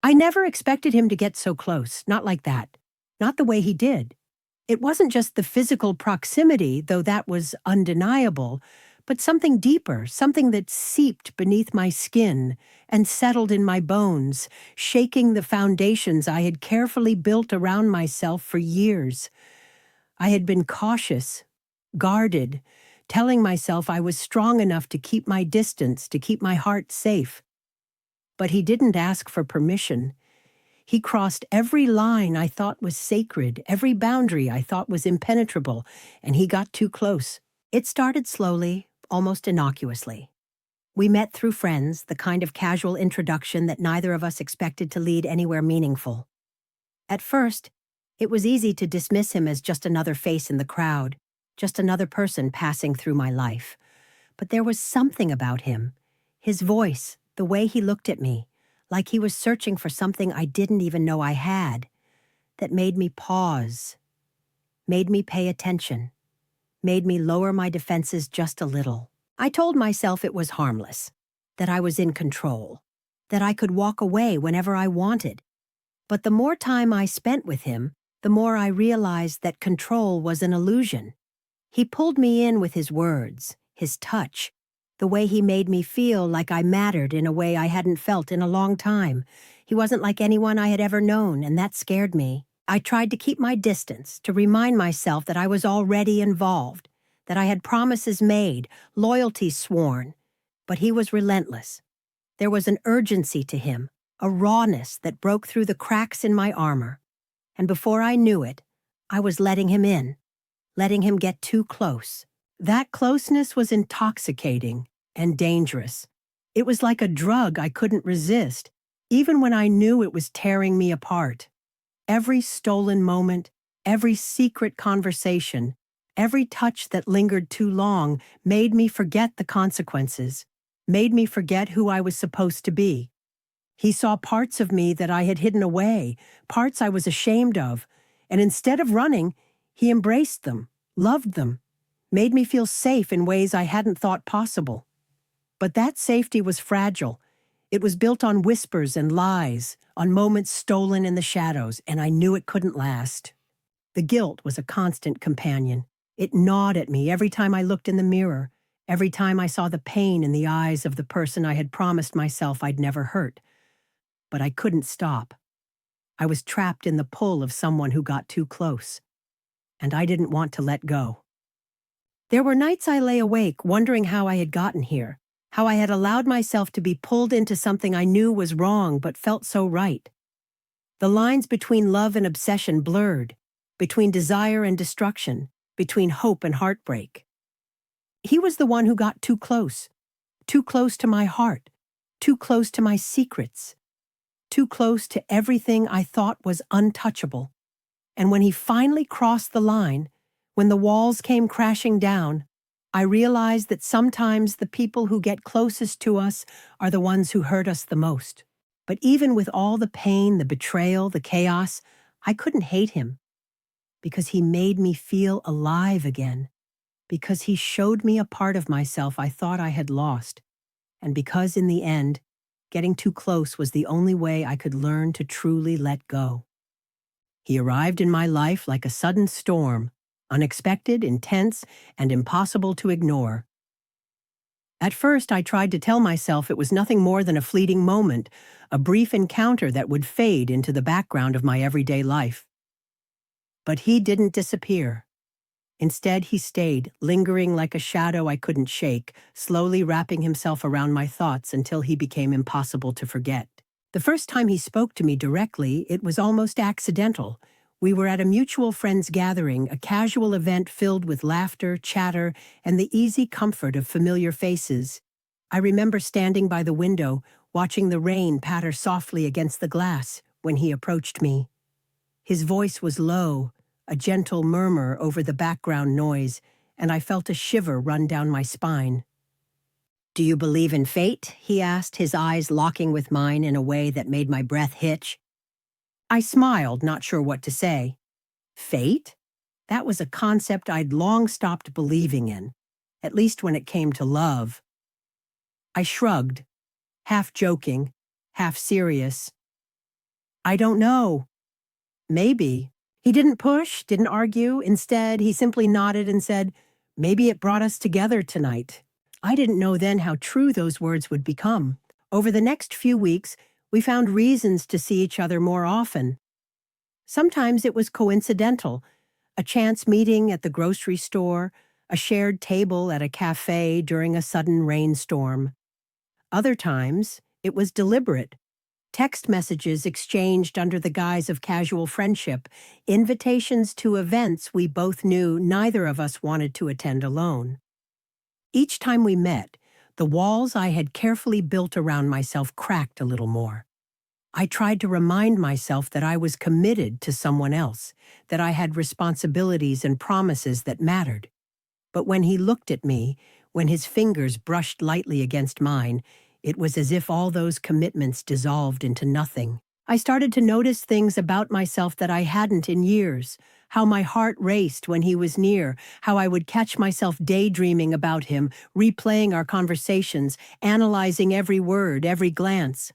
I never expected him to get so close, not like that, not the way he did. It wasn't just the physical proximity, though that was undeniable, but something deeper, something that seeped beneath my skin and settled in my bones, shaking the foundations I had carefully built around myself for years. I had been cautious, guarded, telling myself I was strong enough to keep my distance, to keep my heart safe. But he didn't ask for permission. He crossed every line I thought was sacred, every boundary I thought was impenetrable, and he got too close. It started slowly, almost innocuously. We met through friends, the kind of casual introduction that neither of us expected to lead anywhere meaningful. At first, it was easy to dismiss him as just another face in the crowd, just another person passing through my life. But there was something about him, his voice, the way he looked at me, like he was searching for something I didn't even know I had, that made me pause, made me pay attention, made me lower my defenses just a little. I told myself it was harmless, that I was in control, that I could walk away whenever I wanted. But the more time I spent with him, the more I realized that control was an illusion. He pulled me in with his words, his touch, the way he made me feel like I mattered in a way I hadn't felt in a long time. He wasn't like anyone I had ever known, and that scared me. I tried to keep my distance, to remind myself that I was already involved, that I had promises made, loyalties sworn. But he was relentless. There was an urgency to him, a rawness that broke through the cracks in my armor. And before I knew it, I was letting him in, letting him get too close. That closeness was intoxicating and dangerous. It was like a drug I couldn't resist, even when I knew it was tearing me apart. Every stolen moment, every secret conversation, every touch that lingered too long made me forget the consequences, made me forget who I was supposed to be. He saw parts of me that I had hidden away, parts I was ashamed of, and instead of running, he embraced them, loved them, made me feel safe in ways I hadn't thought possible. But that safety was fragile. It was built on whispers and lies, on moments stolen in the shadows, and I knew it couldn't last. The guilt was a constant companion. It gnawed at me every time I looked in the mirror, every time I saw the pain in the eyes of the person I had promised myself I'd never hurt. But I couldn't stop. I was trapped in the pull of someone who got too close, and I didn't want to let go. There were nights I lay awake wondering how I had gotten here, how I had allowed myself to be pulled into something I knew was wrong but felt so right. The lines between love and obsession blurred, between desire and destruction, between hope and heartbreak. He was the one who got too close to my heart, too close to my secrets, too close to everything I thought was untouchable. And when he finally crossed the line, when the walls came crashing down, I realized that sometimes the people who get closest to us are the ones who hurt us the most. But even with all the pain, the betrayal, the chaos, I couldn't hate him, because he made me feel alive again, because he showed me a part of myself I thought I had lost, and because in the end, getting too close was the only way I could learn to truly let go. He arrived in my life like a sudden storm, unexpected, intense, and impossible to ignore. At first, I tried to tell myself it was nothing more than a fleeting moment, a brief encounter that would fade into the background of my everyday life. But he didn't disappear. Instead, he stayed, lingering like a shadow I couldn't shake, slowly wrapping himself around my thoughts until he became impossible to forget. The first time he spoke to me directly, it was almost accidental. We were at a mutual friend's gathering, a casual event filled with laughter, chatter, and the easy comfort of familiar faces. I remember standing by the window, watching the rain patter softly against the glass when he approached me. His voice was low, a gentle murmur over the background noise, and I felt a shiver run down my spine. "Do you believe in fate?" he asked, his eyes locking with mine in a way that made my breath hitch. I smiled, not sure what to say. Fate? That was a concept I'd long stopped believing in, at least when it came to love. I shrugged, half joking, half serious. I don't know. Maybe. He didn't push, didn't argue. Instead, he simply nodded and said, maybe it brought us together tonight. I didn't know then how true those words would become. Over the next few weeks, we found reasons to see each other more often. Sometimes it was coincidental, a chance meeting at the grocery store, a shared table at a cafe during a sudden rainstorm. Other times, it was deliberate. Text messages exchanged under the guise of casual friendship, invitations to events we both knew neither of us wanted to attend alone. Each time we met, the walls I had carefully built around myself cracked a little more. I tried to remind myself that I was committed to someone else, that I had responsibilities and promises that mattered. But when he looked at me, when his fingers brushed lightly against mine, it was as if all those commitments dissolved into nothing. I started to notice things about myself that I hadn't in years, how my heart raced when he was near, how I would catch myself daydreaming about him, replaying our conversations, analyzing every word, every glance.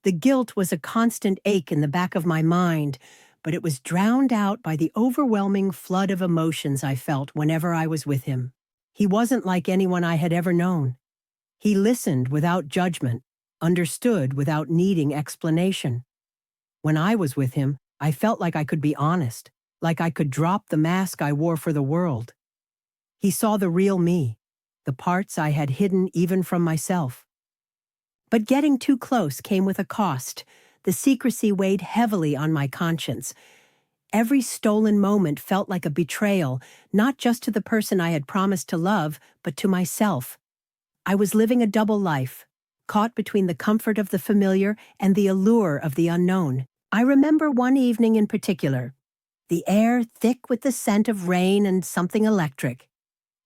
The guilt was a constant ache in the back of my mind, but it was drowned out by the overwhelming flood of emotions I felt whenever I was with him. He wasn't like anyone I had ever known. He listened without judgment, understood without needing explanation. When I was with him, I felt like I could be honest, like I could drop the mask I wore for the world. He saw the real me, the parts I had hidden even from myself. But getting too close came with a cost. The secrecy weighed heavily on my conscience. Every stolen moment felt like a betrayal, not just to the person I had promised to love, but to myself. I was living a double life, caught between the comfort of the familiar and the allure of the unknown. I remember one evening in particular, the air thick with the scent of rain and something electric.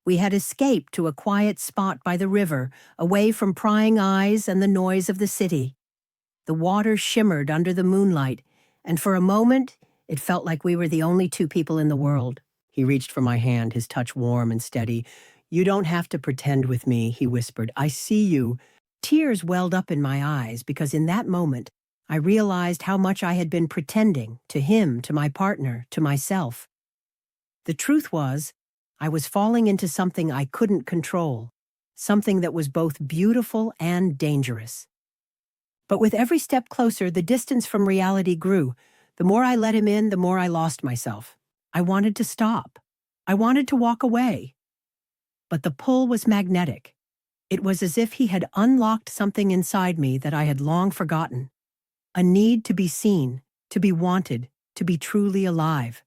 We had escaped to a quiet spot by the river, away from prying eyes and the noise of the city. The water shimmered under the moonlight, and for a moment, it felt like we were the only two people in the world. He reached for my hand, his touch warm and steady. "You don't have to pretend with me," he whispered. "I see you." Tears welled up in my eyes because in that moment, I realized how much I had been pretending to him, to my partner, to myself. The truth was, I was falling into something I couldn't control, something that was both beautiful and dangerous. But with every step closer, the distance from reality grew. The more I let him in, the more I lost myself. I wanted to stop. I wanted to walk away. But the pull was magnetic. It was as if he had unlocked something inside me that I had long forgotten. A need to be seen, to be wanted, to be truly alive.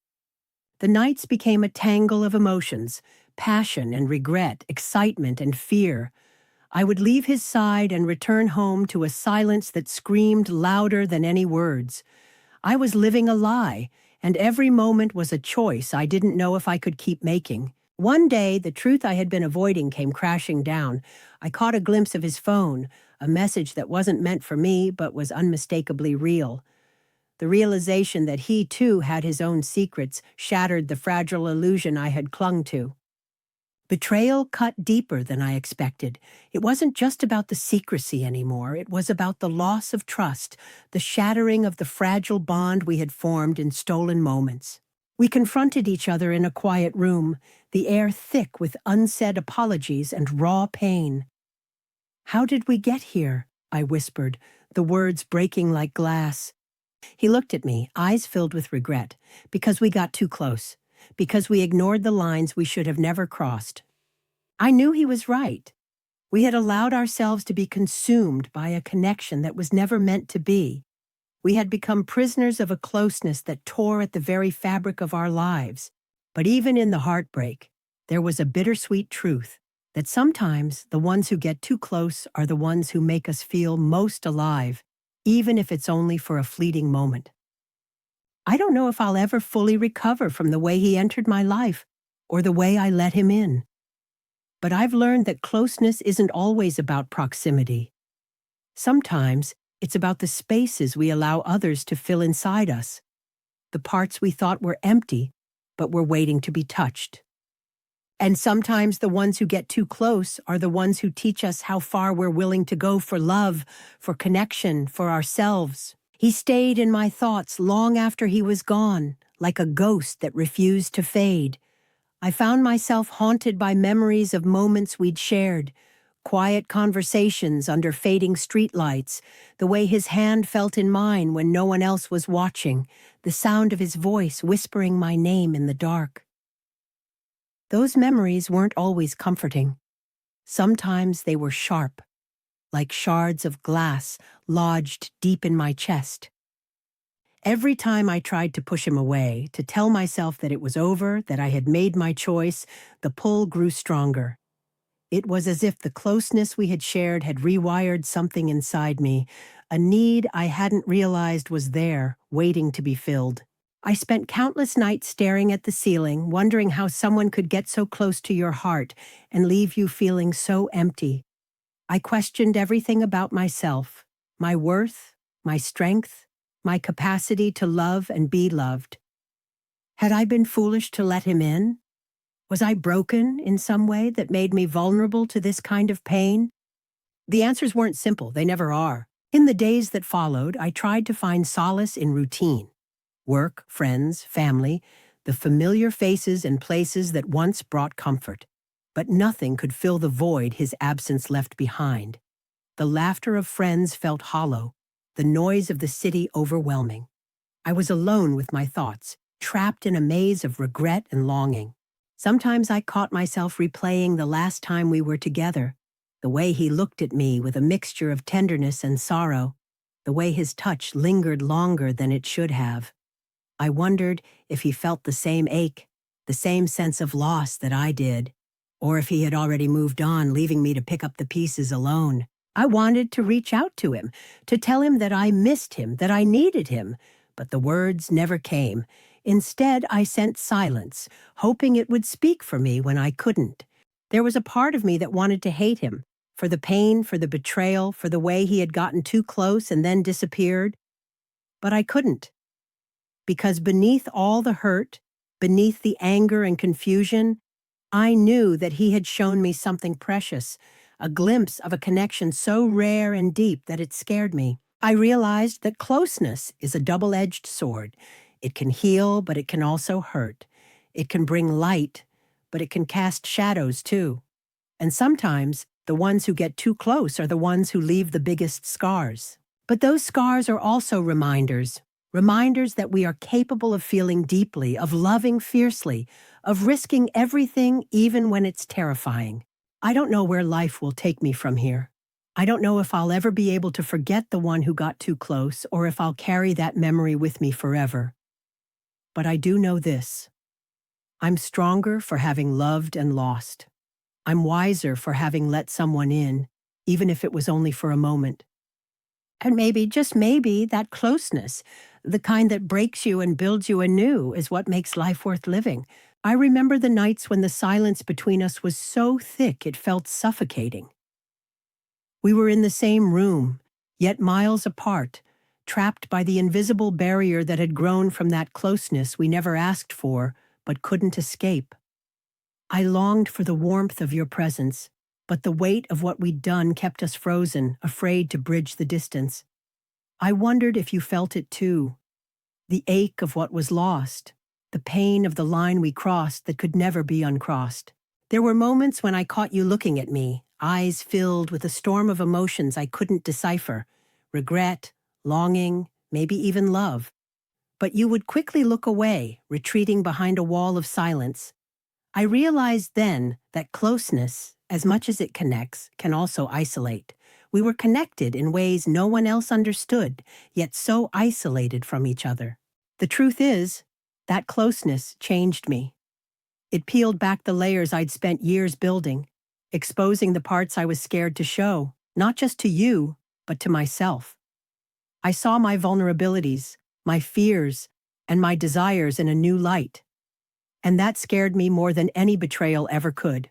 The nights became a tangle of emotions, passion and regret, excitement and fear. I would leave his side and return home to a silence that screamed louder than any words. I was living a lie, and every moment was a choice I didn't know if I could keep making. One day, the truth I had been avoiding came crashing down. I caught a glimpse of his phone, a message that wasn't meant for me but was unmistakably real. The realization that he, too, had his own secrets shattered the fragile illusion I had clung to. Betrayal cut deeper than I expected. It wasn't just about the secrecy anymore. It was about the loss of trust, the shattering of the fragile bond we had formed in stolen moments. We confronted each other in a quiet room, the air thick with unsaid apologies and raw pain. "How did we get here?" I whispered, the words breaking like glass. He looked at me, eyes filled with regret, because we got too close, because we ignored the lines we should have never crossed. I knew he was right. We had allowed ourselves to be consumed by a connection that was never meant to be. We had become prisoners of a closeness that tore at the very fabric of our lives. But even in the heartbreak, there was a bittersweet truth that sometimes the ones who get too close are the ones who make us feel most alive, even if it's only for a fleeting moment. I don't know if I'll ever fully recover from the way he entered my life or the way I let him in. But I've learned that closeness isn't always about proximity. Sometimes it's about the spaces we allow others to fill inside us, the parts we thought were empty but were waiting to be touched. And sometimes the ones who get too close are the ones who teach us how far we're willing to go for love, for connection, for ourselves. He stayed in my thoughts long after he was gone, like a ghost that refused to fade. I found myself haunted by memories of moments we'd shared, quiet conversations under fading streetlights, the way his hand felt in mine when no one else was watching, the sound of his voice whispering my name in the dark. Those memories weren't always comforting. Sometimes they were sharp, like shards of glass lodged deep in my chest. Every time I tried to push him away, to tell myself that it was over, that I had made my choice, the pull grew stronger. It was as if the closeness we had shared had rewired something inside me, a need I hadn't realized was there, waiting to be filled. I spent countless nights staring at the ceiling, wondering how someone could get so close to your heart and leave you feeling so empty. I questioned everything about myself, my worth, my strength, my capacity to love and be loved. Had I been foolish to let him in? Was I broken in some way that made me vulnerable to this kind of pain? The answers weren't simple, they never are. In the days that followed, I tried to find solace in routine. Work, friends, family, the familiar faces and places that once brought comfort. But nothing could fill the void his absence left behind. The laughter of friends felt hollow, the noise of the city overwhelming. I was alone with my thoughts, trapped in a maze of regret and longing. Sometimes I caught myself replaying the last time we were together, the way he looked at me with a mixture of tenderness and sorrow, the way his touch lingered longer than it should have. I wondered if he felt the same ache, the same sense of loss that I did, or if he had already moved on, leaving me to pick up the pieces alone. I wanted to reach out to him, to tell him that I missed him, that I needed him, but the words never came. Instead, I sent silence, hoping it would speak for me when I couldn't. There was a part of me that wanted to hate him, for the pain, for the betrayal, for the way he had gotten too close and then disappeared. But I couldn't. Because beneath all the hurt, beneath the anger and confusion, I knew that he had shown me something precious, a glimpse of a connection so rare and deep that it scared me. I realized that closeness is a double-edged sword. It can heal, but it can also hurt. It can bring light, but it can cast shadows too. And sometimes, the ones who get too close are the ones who leave the biggest scars. But those scars are also reminders that we are capable of feeling deeply, of loving fiercely, of risking everything even when it's terrifying. I don't know where life will take me from here. I don't know if I'll ever be able to forget the one who got too close or if I'll carry that memory with me forever. But I do know this. I'm stronger for having loved and lost. I'm wiser for having let someone in, even if it was only for a moment. And maybe, just maybe, that closeness, the kind that breaks you and builds you anew, is what makes life worth living. I remember the nights when the silence between us was so thick it felt suffocating. We were in the same room, yet miles apart, trapped by the invisible barrier that had grown from that closeness we never asked for but couldn't escape. I longed for the warmth of your presence, but the weight of what we'd done kept us frozen, afraid to bridge the distance. I wondered if you felt it too. The ache of what was lost, the pain of the line we crossed that could never be uncrossed. There were moments when I caught you looking at me, eyes filled with a storm of emotions I couldn't decipher, regret, longing, maybe even love. But you would quickly look away, retreating behind a wall of silence. I realized then that closeness, as much as it connects, can also isolate. We were connected in ways no one else understood, yet so isolated from each other. The truth is, that closeness changed me. It peeled back the layers I'd spent years building, exposing the parts I was scared to show, not just to you, but to myself. I saw my vulnerabilities, my fears, and my desires in a new light. And that scared me more than any betrayal ever could.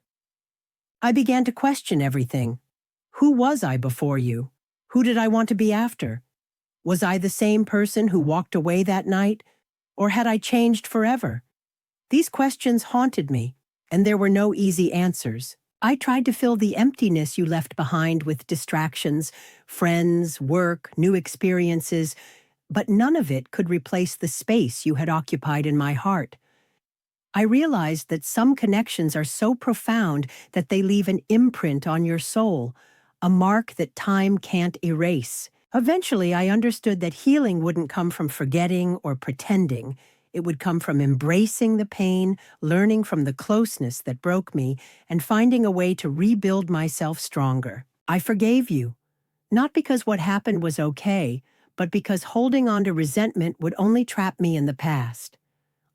I began to question everything. Who was I before you? Who did I want to be after? Was I the same person who walked away that night, or had I changed forever? These questions haunted me, and there were no easy answers. I tried to fill the emptiness you left behind with distractions, friends, work, new experiences, but none of it could replace the space you had occupied in my heart. I realized that some connections are so profound that they leave an imprint on your soul, a mark that time can't erase. Eventually, I understood that healing wouldn't come from forgetting or pretending. It would come from embracing the pain, learning from the closeness that broke me, and finding a way to rebuild myself stronger. I forgave you, not because what happened was okay, but because holding on to resentment would only trap me in the past.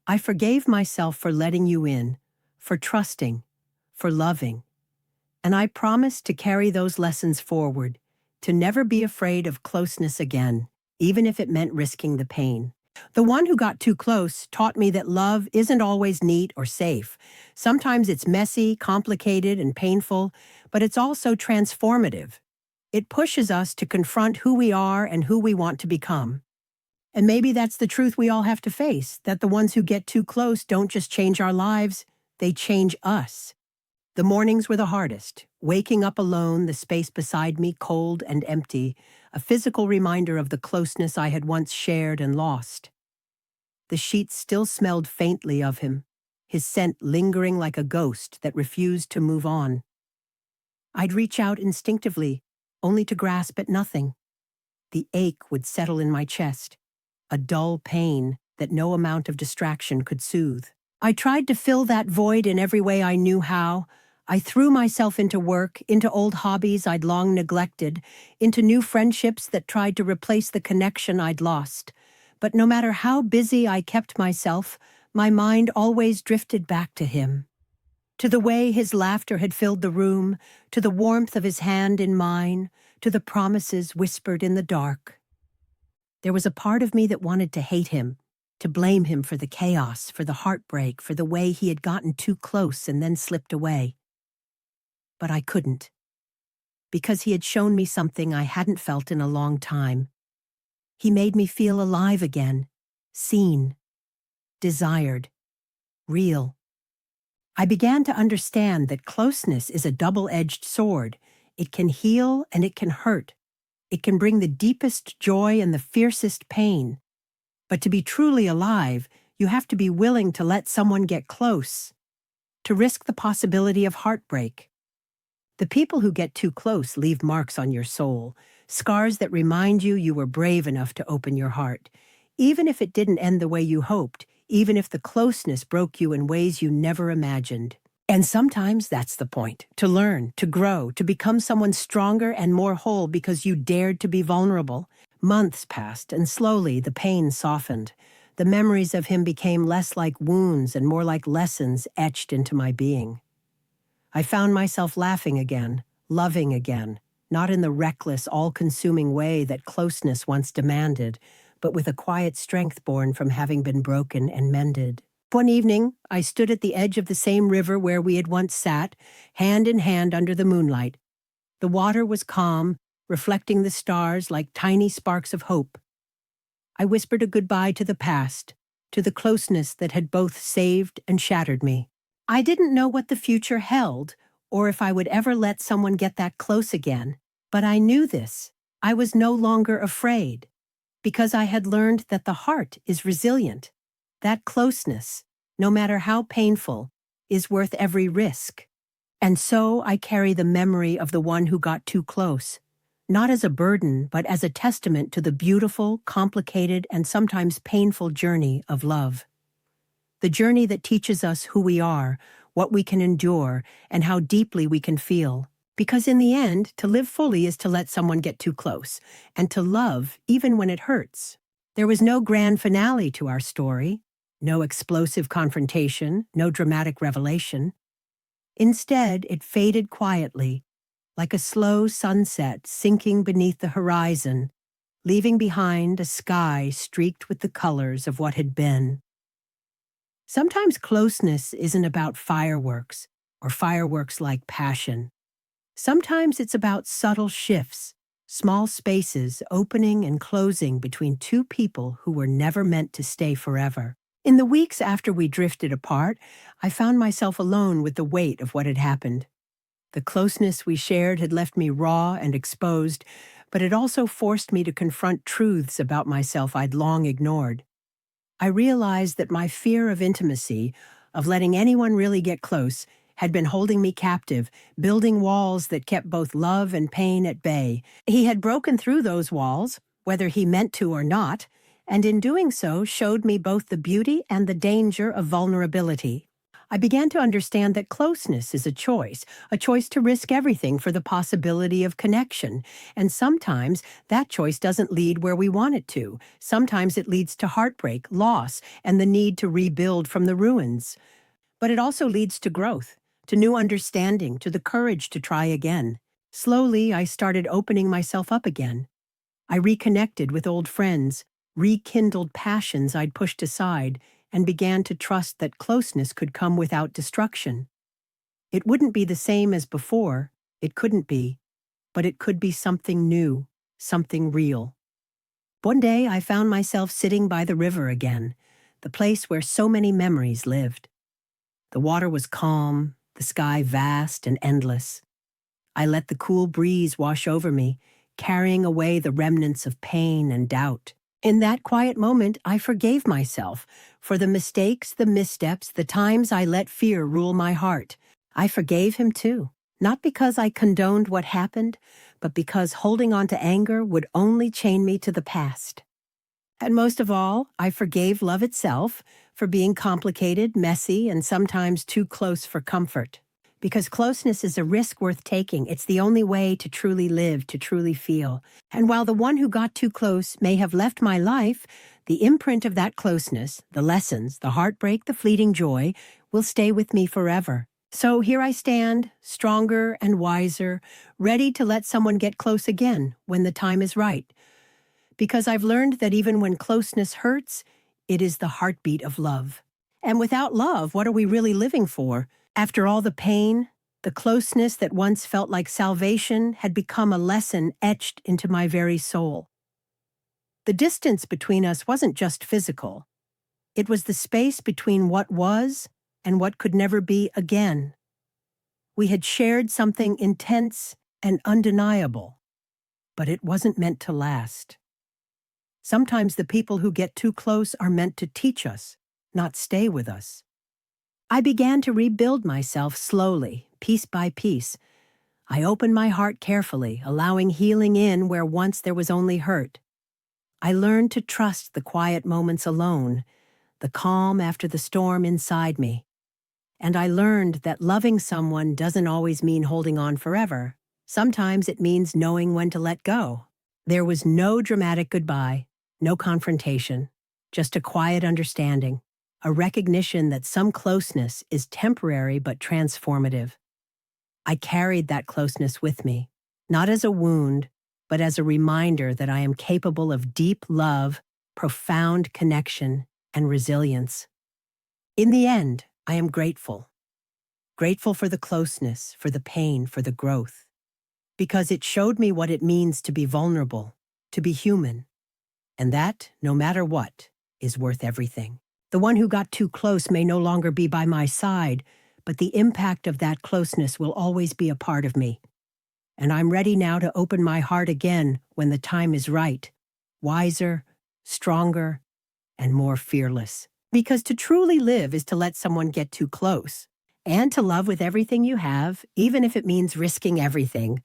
I forgave myself for letting you in, for trusting, for loving. And I promised to carry those lessons forward, to never be afraid of closeness again, even if it meant risking the pain. The one who got too close taught me that love isn't always neat or safe. Sometimes it's messy, complicated, and painful, but it's also transformative. It pushes us to confront who we are and who we want to become. And maybe that's the truth we all have to face, that the ones who get too close don't just change our lives, they change us. The mornings were the hardest, waking up alone, the space beside me cold and empty, a physical reminder of the closeness I had once shared and lost. The sheets still smelled faintly of him, his scent lingering like a ghost that refused to move on. I'd reach out instinctively, only to grasp at nothing. The ache would settle in my chest, a dull pain that no amount of distraction could soothe. I tried to fill that void in every way I knew how. I threw myself into work, into old hobbies I'd long neglected, into new friendships that tried to replace the connection I'd lost. But no matter how busy I kept myself, my mind always drifted back to him. To the way his laughter had filled the room, to the warmth of his hand in mine, to the promises whispered in the dark. There was a part of me that wanted to hate him, to blame him for the chaos, for the heartbreak, for the way he had gotten too close and then slipped away. But I couldn't, because he had shown me something I hadn't felt in a long time. He made me feel alive again, seen, desired, real. I began to understand that closeness is a double-edged sword. It can heal and it can hurt. It can bring the deepest joy and the fiercest pain. But to be truly alive, you have to be willing to let someone get close, to risk the possibility of heartbreak. The people who get too close leave marks on your soul, scars that remind you you were brave enough to open your heart, even if it didn't end the way you hoped, even if the closeness broke you in ways you never imagined. And sometimes that's the point, to learn, to grow, to become someone stronger and more whole because you dared to be vulnerable. Months passed, and slowly the pain softened. The memories of him became less like wounds and more like lessons etched into my being. I found myself laughing again, loving again, not in the reckless, all-consuming way that closeness once demanded, but with a quiet strength born from having been broken and mended. One evening, I stood at the edge of the same river where we had once sat, hand in hand under the moonlight. The water was calm, reflecting the stars like tiny sparks of hope. I whispered a goodbye to the past, to the closeness that had both saved and shattered me. I didn't know what the future held, or if I would ever let someone get that close again, but I knew this. I was no longer afraid, because I had learned that the heart is resilient. That closeness, no matter how painful, is worth every risk. And so I carry the memory of the one who got too close, not as a burden, but as a testament to the beautiful, complicated, and sometimes painful journey of love. The journey that teaches us who we are, what we can endure, and how deeply we can feel. Because in the end, to live fully is to let someone get too close, and to love even when it hurts. There was no grand finale to our story, no explosive confrontation, no dramatic revelation. Instead, it faded quietly, like a slow sunset sinking beneath the horizon, leaving behind a sky streaked with the colors of what had been. Sometimes closeness isn't about fireworks, or fireworks like passion. Sometimes it's about subtle shifts, small spaces opening and closing between two people who were never meant to stay forever. In the weeks after we drifted apart, I found myself alone with the weight of what had happened. The closeness we shared had left me raw and exposed, but it also forced me to confront truths about myself I'd long ignored. I realized that my fear of intimacy, of letting anyone really get close, had been holding me captive, building walls that kept both love and pain at bay. He had broken through those walls, whether he meant to or not, and in doing so showed me both the beauty and the danger of vulnerability. I began to understand that closeness is a choice to risk everything for the possibility of connection. And sometimes that choice doesn't lead where we want it to. Sometimes it leads to heartbreak, loss, and the need to rebuild from the ruins. But it also leads to growth, to new understanding, to the courage to try again. Slowly, I started opening myself up again. I reconnected with old friends, rekindled passions I'd pushed aside, and began to trust that closeness could come without destruction. It wouldn't be the same as before, it couldn't be, but it could be something new, something real. One day I found myself sitting by the river again, the place where so many memories lived. The water was calm, the sky vast and endless. I let the cool breeze wash over me, carrying away the remnants of pain and doubt. In that quiet moment, I forgave myself for the mistakes, the missteps, the times I let fear rule my heart. I forgave him too, not because I condoned what happened, but because holding on to anger would only chain me to the past. And most of all, I forgave love itself for being complicated, messy, and sometimes too close for comfort. Because closeness is a risk worth taking. It's the only way to truly live, to truly feel. And while the one who got too close may have left my life, the imprint of that closeness, the lessons, the heartbreak, the fleeting joy, will stay with me forever. So here I stand, stronger and wiser, ready to let someone get close again when the time is right. Because I've learned that even when closeness hurts, it is the heartbeat of love. And without love, what are we really living for? After all the pain, the closeness that once felt like salvation had become a lesson etched into my very soul. The distance between us wasn't just physical. It was the space between what was and what could never be again. We had shared something intense and undeniable, but it wasn't meant to last. Sometimes the people who get too close are meant to teach us, not stay with us. I began to rebuild myself slowly, piece by piece. I opened my heart carefully, allowing healing in where once there was only hurt. I learned to trust the quiet moments alone, the calm after the storm inside me. And I learned that loving someone doesn't always mean holding on forever. Sometimes it means knowing when to let go. There was no dramatic goodbye, no confrontation, just a quiet understanding. A recognition that some closeness is temporary but transformative. I carried that closeness with me, not as a wound, but as a reminder that I am capable of deep love, profound connection, and resilience. In the end, I am grateful. Grateful for the closeness, for the pain, for the growth. Because it showed me what it means to be vulnerable, to be human. And that, no matter what, is worth everything. The one who got too close may no longer be by my side, but the impact of that closeness will always be a part of me. And I'm ready now to open my heart again when the time is right, wiser, stronger, and more fearless. Because to truly live is to let someone get too close, and to love with everything you have, even if it means risking everything.